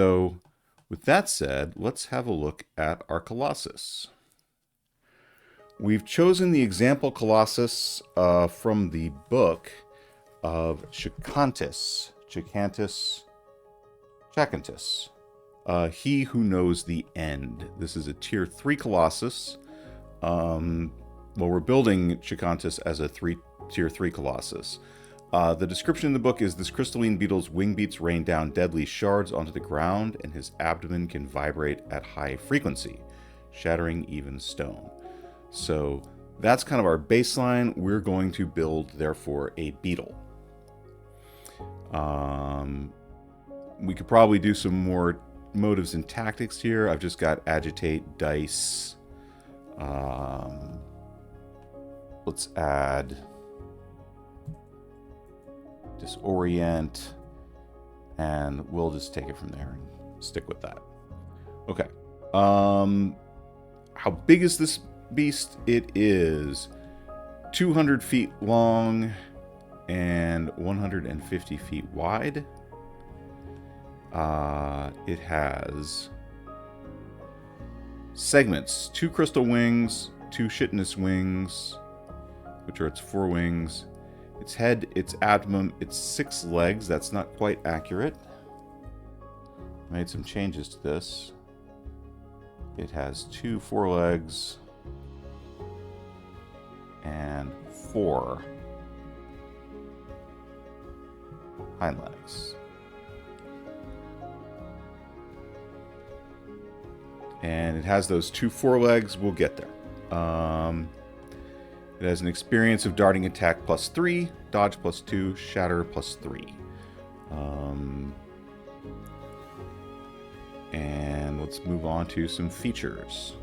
So with that said, let's have a look at our Colossus. We've chosen the example Colossus from the book of Chacantus. Chacantus. He Who Knows the End. This is a Tier 3 Colossus. We're building Chacantus as a Tier 3 Colossus. The description in the book is this crystalline beetle's wing beats rain down deadly shards onto the ground, and his abdomen can vibrate at high frequency, shattering even stone. So that's kind of our baseline. We're going to build, therefore, a beetle. We could probably do some more motives and tactics here. I've just got agitate, dice. Let's add disorient, and we'll just take it from there and stick with that. Okay. How big is this beast? It is 200 feet long and 150 feet wide. It has segments: 2 crystal wings, 2 chitinous wings, which are its 4 wings, its head, its abdomen, its 6 legs. That's not quite accurate. Made some changes to this. It has 2 forelegs and 4 hind legs. And it has those 2 forelegs. We'll get there. It has an experience of darting attack +3, dodge +2, shatter +3. And let's move on to some features.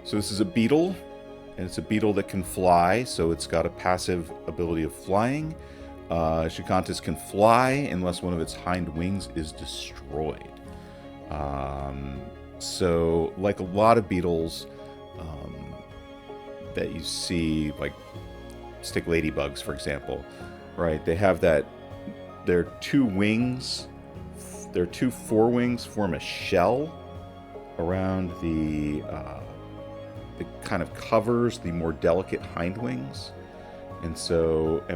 So this is a beetle, and it's a beetle that can fly, so it's got a passive ability of flying. Chacantus can fly unless one of its hind wings is destroyed. So like a lot of beetles that you see, like stick ladybugs, for example, right? They have that, their 2 wings, their 2 forewings form a shell around the kind of covers the more delicate hind wings. And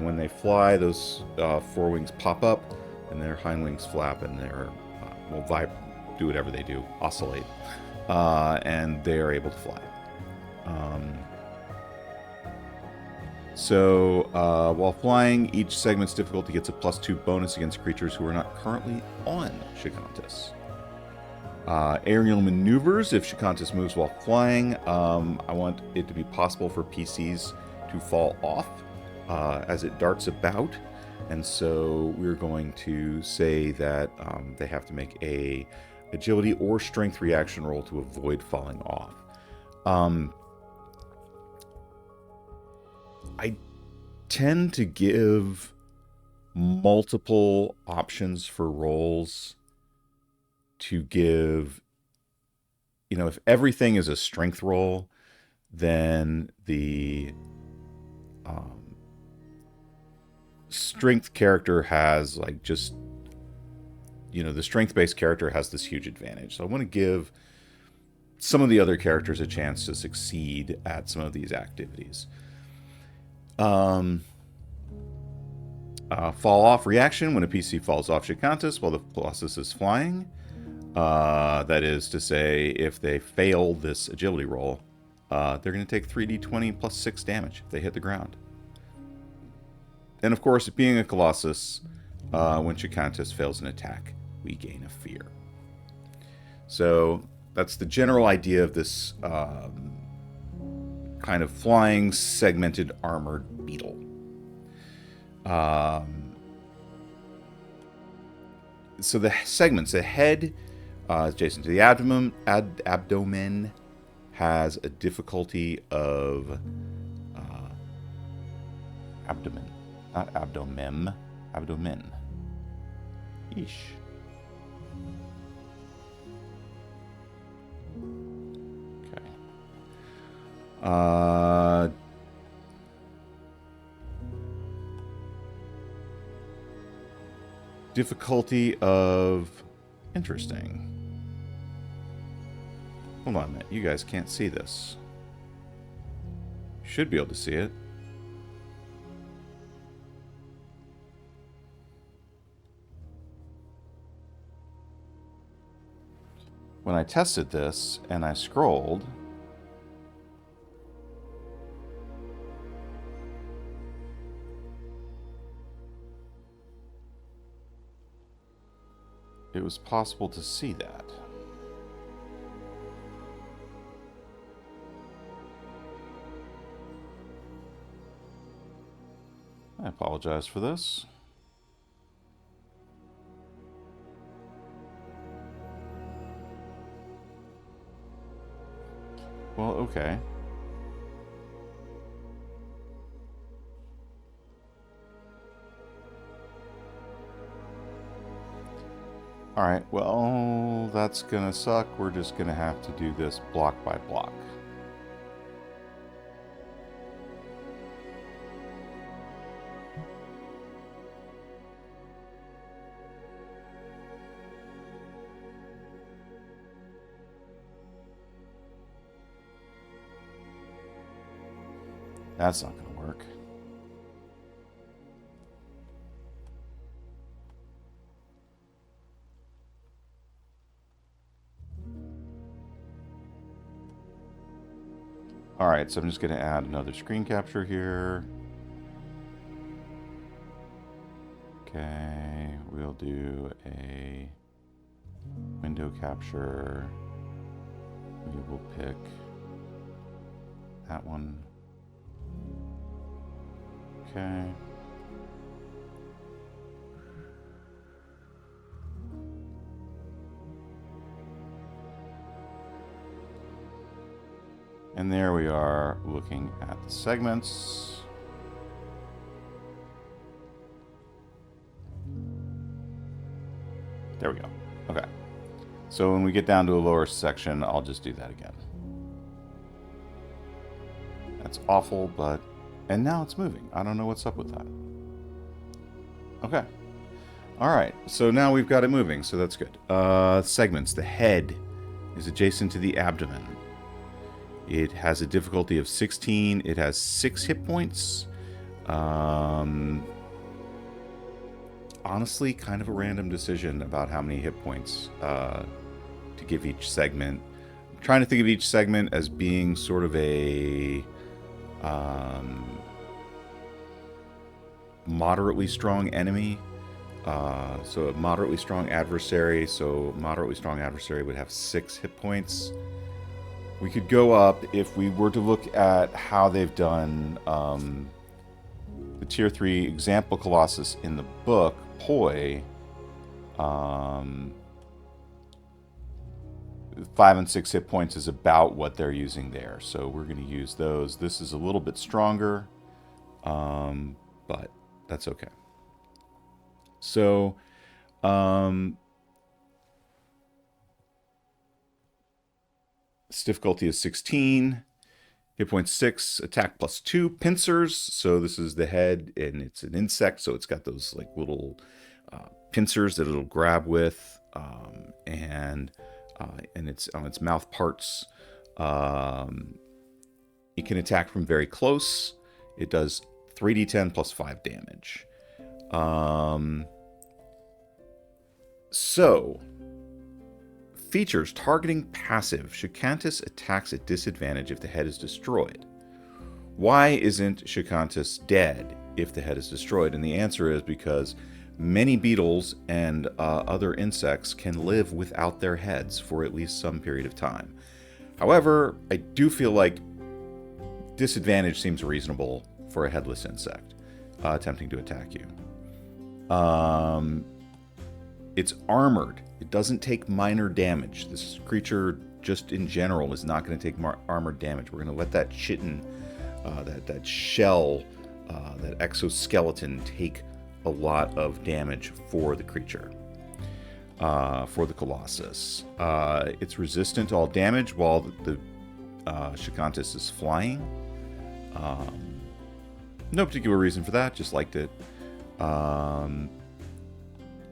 when they fly, those forewings pop up, and their hind wings flap, and they're will do whatever they do, oscillate, and they are able to fly. While flying, each segment's difficulty gets a +2 bonus against creatures who are not currently on Chacantus. Aerial maneuvers: if Chacantus moves while flying, I want it to be possible for PCs to fall off as it darts about. And so we're going to say that they have to make a agility or strength reaction roll to avoid falling off. I tend to give multiple options for rolls to give, if everything is a strength roll, then the strength character has the strength-based character has this huge advantage. So I want to give some of the other characters a chance to succeed at some of these activities. Fall off reaction: when a PC falls off Chacantus while the Colossus is flying. That is to say, if they fail this agility roll, they're going to take 3d20 plus 6 damage if they hit the ground. And of course, being a Colossus, when Chacantus fails an attack, we gain a fear. So that's the general idea of this kind of flying, segmented, armored beetle. So the segments: the head adjacent to the abdomen has a difficulty of abdomen, not abdomen. Yeesh. Okay. Difficulty of... Interesting. Hold on a minute. You guys can't see this. You should be able to see it. When I tested this and I scrolled, it was possible to see that. I apologize for this. Well, okay. Alright, well, that's gonna suck. We're just gonna have to do this block by block. That's not gonna work. Alright, so I'm just going to add another screen capture here. Okay, we'll do a window capture. We will pick that one. Okay. And there we are looking at the segments. There we go. Okay. So when we get down to a lower section, I'll just do that again. That's awful, but... And now it's moving. I don't know what's up with that. Okay. Alright, so now we've got it moving, so that's good. Segments. The head is adjacent to the abdomen. It has a difficulty of 16. It has 6 hit points. Honestly, kind of a random decision about how many hit points to give each segment. I'm trying to think of each segment as being sort of a moderately strong enemy. So a moderately strong adversary. So moderately strong adversary would have 6 hit points. We could go up if we were to look at how they've done the Tier 3 example Colossus in the book, Poi. 5 and 6 hit points is about what they're using there. So we're going to use those. This is a little bit stronger, but that's okay. So... its difficulty is 16. Hit point 6. Attack plus 2. Pincers. So this is the head, and it's an insect, so it's got those like little pincers that it'll grab with, and it's on its mouth parts. It can attack from very close. It does 3d10 plus 5 damage. So... Features targeting passive. Shikantis attacks at disadvantage if the head is destroyed. Why isn't Shikantis dead if the head is destroyed? And the answer is because many beetles and other insects can live without their heads for at least some period of time. However, I do feel like disadvantage seems reasonable for a headless insect attempting to attack you. It's armored. It doesn't take minor damage. This creature, just in general, is not going to take armored damage. We're going to let that chitin, that shell, that exoskeleton take a lot of damage for the creature, for the Colossus. It's resistant to all damage while the Shikantis is flying. No particular reason for that, just liked it.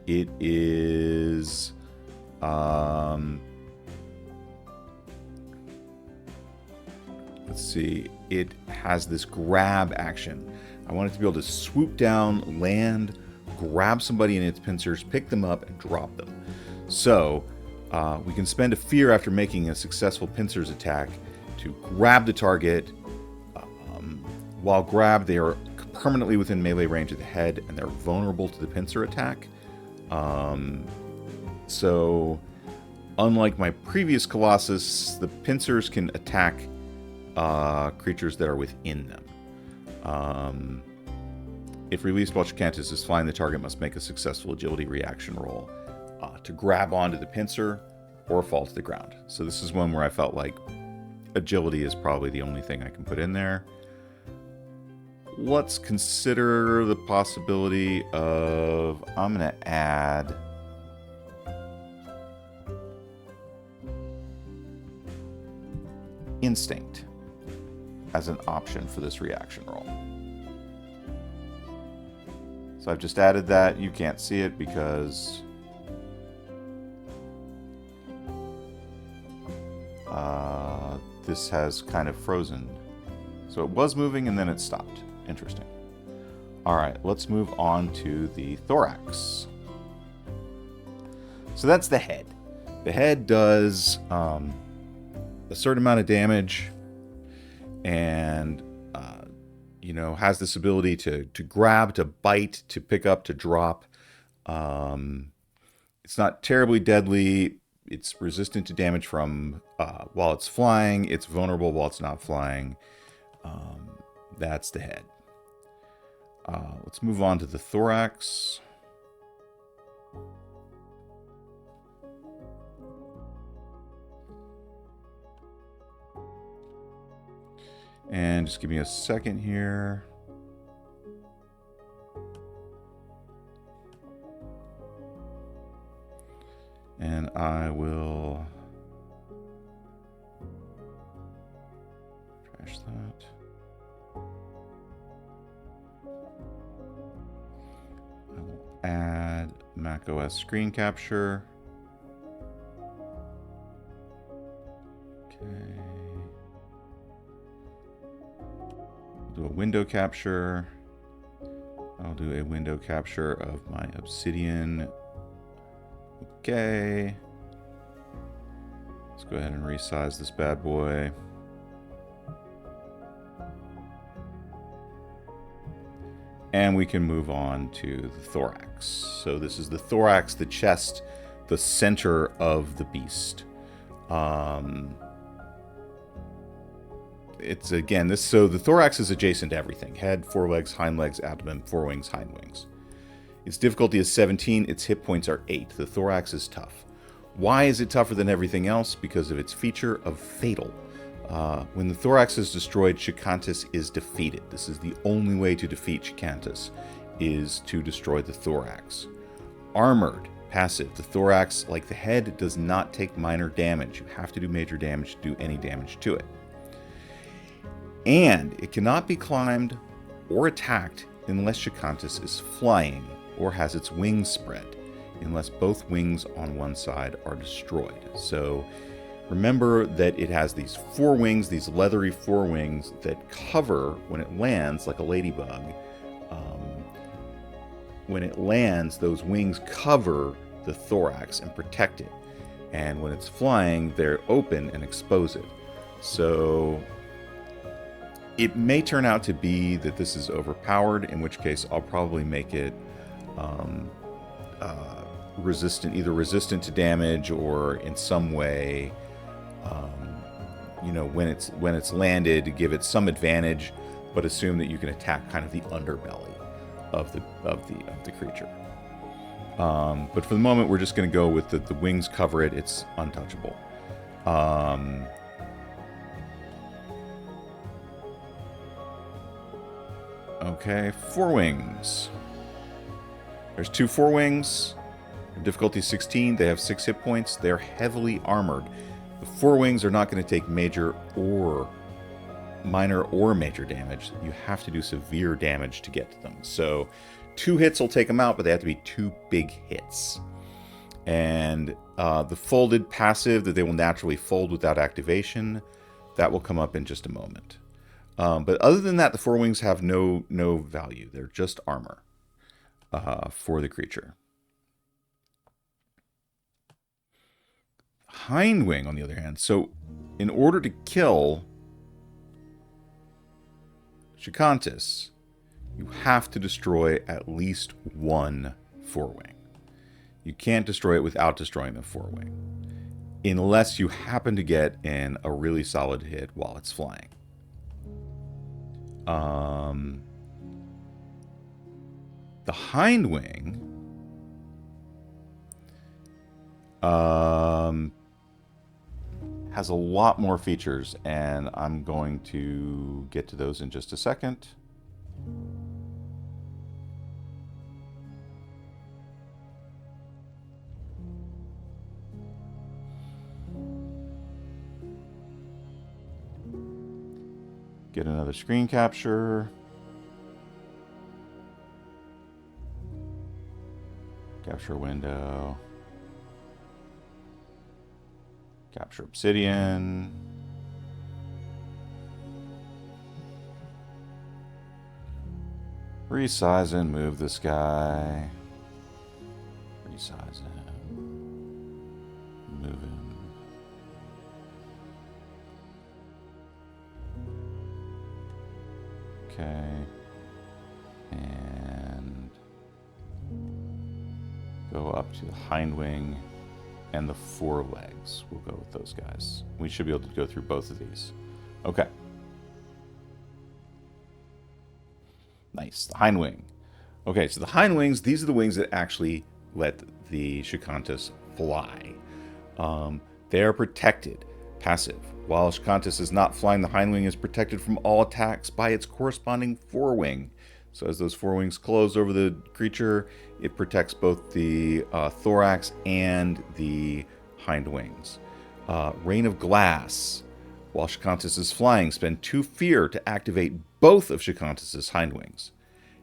it is... let's see. It has this grab action. I want it to be able to swoop down, land, grab somebody in its pincers, pick them up, and drop them. So we can spend a fear after making a successful pincers attack to grab the target. While grabbed, they are permanently within melee range of the head, and they're vulnerable to the pincer attack. So, unlike my previous Colossus, the pincers can attack creatures that are within them. If released while Chikantis is flying, the target must make a successful agility reaction roll to grab onto the pincer or fall to the ground. So this is one where I felt like agility is probably the only thing I can put in there. Let's consider the possibility of... I'm going to add... Instinct as an option for this reaction roll. So I've just added that. You can't see it because this has kind of frozen. So it was moving and then it stopped. Interesting. All right, let's move on to the thorax. So that's the head. The head does a certain amount of damage and has this ability to grab, to bite, to pick up, to drop. It's not terribly deadly. It's resistant to damage from while it's flying. It's vulnerable while it's not flying. That's the head. Let's move on to the thorax. And just give me a second here. And I will trash that. I will add macOS screen capture. Okay. Do a window capture. I'll do a window capture of my obsidian. Okay. Let's go ahead and resize this bad boy. And we can move on to the thorax. So this is the thorax, the chest, the center of the beast. It's again this. So the thorax is adjacent to everything: head, forelegs, hind legs, abdomen, forewings, hind wings. Its difficulty is 17. Its hit points are 8. The thorax is tough. Why is it tougher than everything else? Because of its feature of fatal. When the thorax is destroyed, Chikantis is defeated. This is the only way to defeat Chikantis, is to destroy the thorax. Armored, passive. The thorax, like the head, does not take minor damage. You have to do major damage to do any damage to it. And it cannot be climbed or attacked unless Chikantis is flying or has its wings spread, unless both wings on one side are destroyed. So remember that it has these forewings, these leathery forewings that cover when it lands like a ladybug. When it lands, those wings cover the thorax and protect it. And when it's flying, they're open and expose it. So it may turn out to be that this is overpowered, in which case I'll probably make it resistant, either resistant to damage or in some way, when it's landed, give it some advantage, but assume that you can attack kind of the underbelly of the creature. But for the moment, we're just going to go with the wings cover it. It's untouchable. Okay, forewings. There's 2 forewings. Difficulty 16. They have 6 hit points. They're heavily armored. The forewings are not going to take minor or major damage. You have to do severe damage to get to them. So 2 hits will take them out, but they have to be 2 big hits. And the folded passive that they will naturally fold without activation, that will come up in just a moment. But other than that, the 4 wings have no value. They're just armor for the creature. Hind wing, on the other hand. So in order to kill Shikantis, you have to destroy at least 1 4-wing. You can't destroy it without destroying the 4-wing, unless you happen to get in a really solid hit while it's flying. The hind wing has a lot more features, and I'm going to get to those in just a second. Get another screen capture. Capture window. Capture obsidian. Resize and move this guy. Resize him. Move him. Okay. And go up to the hind wing and the 4 legs. We'll go with those guys. We should be able to go through both of these. Okay. Nice. The hind wing. Okay, so the hind wings, these are the wings that actually let the Shikantis fly. They are protected. Passive. While Shikantis is not flying, the hind wing is protected from all attacks by its corresponding 4-wing. So as those 4 wings close over the creature, it protects both the thorax and the hind wings. Rain of Glass. While Shikantis is flying, spend 2 fear to activate both of Shikantis' hind wings.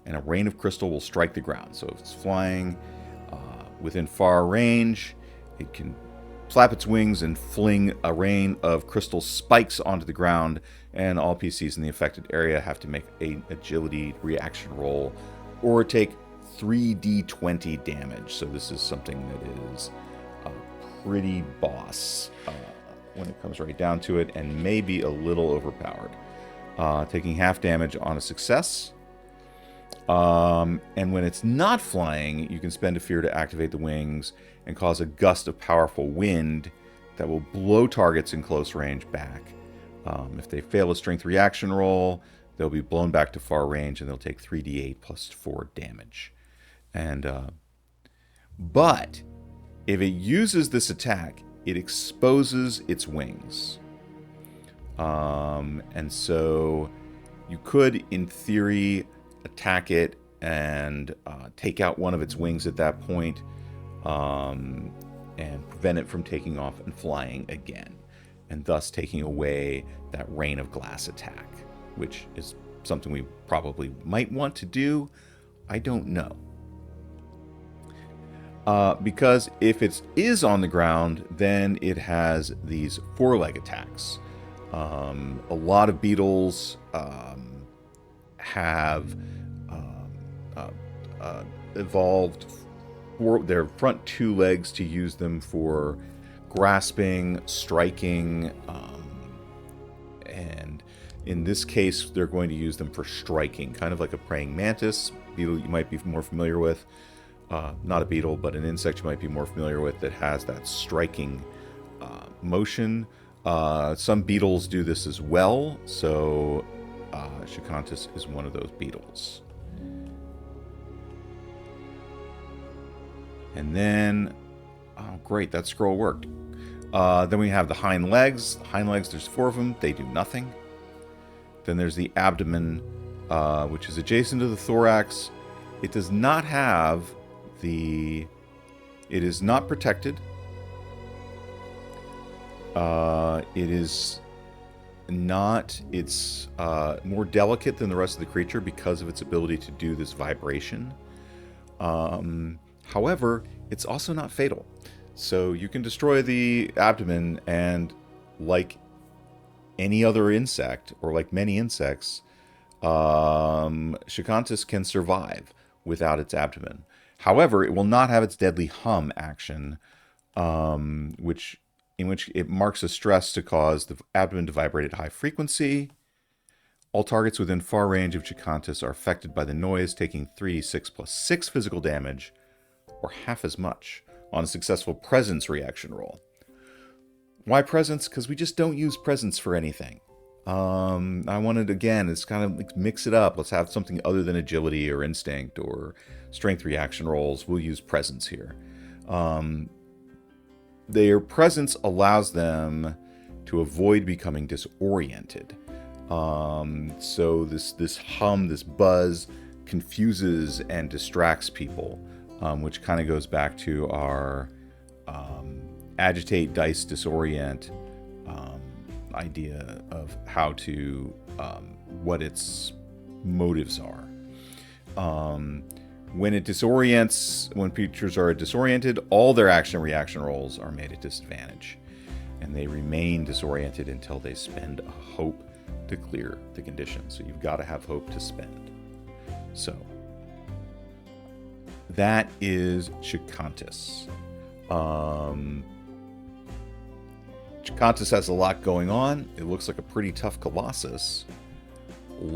And a rain of crystal will strike the ground. So if it's flying within far range, it can flap its wings and fling a rain of crystal spikes onto the ground, and all PCs in the affected area have to make an agility reaction roll or take 3d20 damage. So this is something that is pretty boss when it comes right down to it, and maybe a little overpowered. Taking half damage on a success. And when it's not flying, you can spend a fear to activate the wings and cause a gust of powerful wind that will blow targets in close range back. If they fail a strength reaction roll, they'll be blown back to far range, and they'll take 3d8 plus 4 damage. And but if it uses this attack, it exposes its wings. And so you could, in theory, attack it and take out one of its wings at that point, and prevent it from taking off and flying again, and thus taking away that rain of glass attack, which is something we probably might want to do. I don't know. Because if it is on the ground, then it has these 4-leg attacks. A lot of beetles have evolved for their front 2 legs to use them for grasping, striking, and in this case, they're going to use them for striking, kind of like a praying mantis beetle you might be more familiar with. Not a beetle, but an insect you might be more familiar with that has that striking motion. Some beetles do this as well, so Shikantis is one of those beetles. And then, oh great, that scroll worked. Then we have the hind legs. The hind legs, there's 4 of them. They do nothing. Then there's the abdomen, which is adjacent to the thorax. It does not have the... It is not protected. It is not... It's more delicate than the rest of the creature because of its ability to do this vibration. However, it's also not fatal. So you can destroy the abdomen, and like any other insect, or like many insects, Shikantis can survive without its abdomen. However, it will not have its deadly hum action, which in which it marks a stress to cause the abdomen to vibrate at high frequency. All targets within far range of Shikantis are affected by the noise, taking 3d6 plus 6 physical damage, or half as much, on a successful presence reaction roll. Why presence? Because we just don't use presence for anything. I wanted, again, it's kind of like mix it up. Let's have something other than agility or instinct or strength reaction rolls. We'll use presence here. Their presence allows them to avoid becoming disoriented. So this hum, this buzz, confuses and distracts people, which kind of goes back to our agitate, dice, disorient idea of how to, what its motives are. When it disorients, when creatures are disoriented, all their action and reaction rolls are made at disadvantage, and they remain disoriented until they spend a hope to clear the condition. So you've got to have hope to spend. So that is Shikantis. Shikantis has a lot going on. It looks like a pretty tough Colossus.